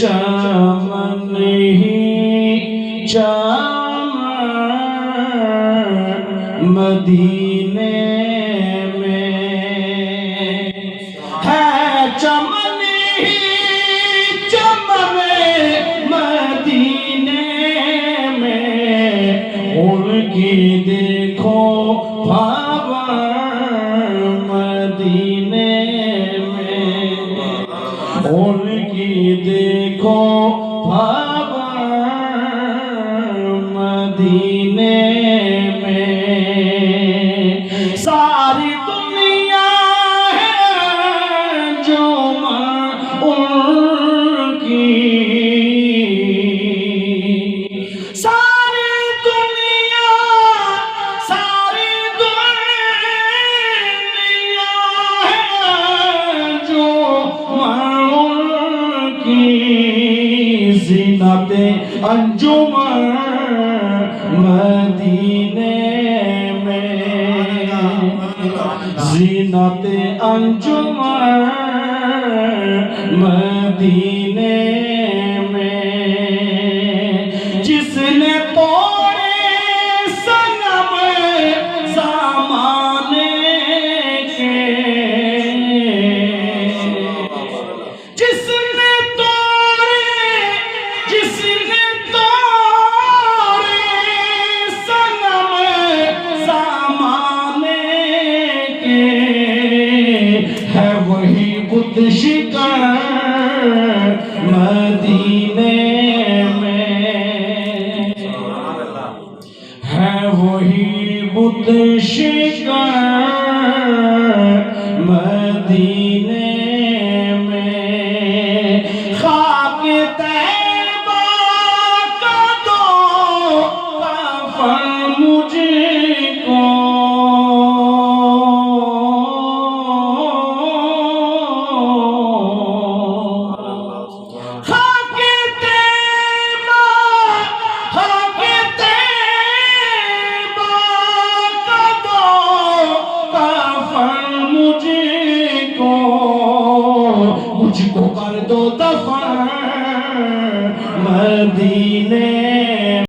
چمن ہی چمن مدینے میں ہے، چمن ہی چمن مدینے میں ان کی دیکھو بھاون مدینے میں، ان کی دیکھو بھاون مدینے میں، ساری دنیا ہے انجم ان کی، ساری دنیا ہے انجم ان کی، زینت انجمن مدینے میں، زینت انجمن مدینے میں، جس نے توڑے صنم زمانے کے، جس نے توڑے صنم زمانے کے، ہے وہی بت شکن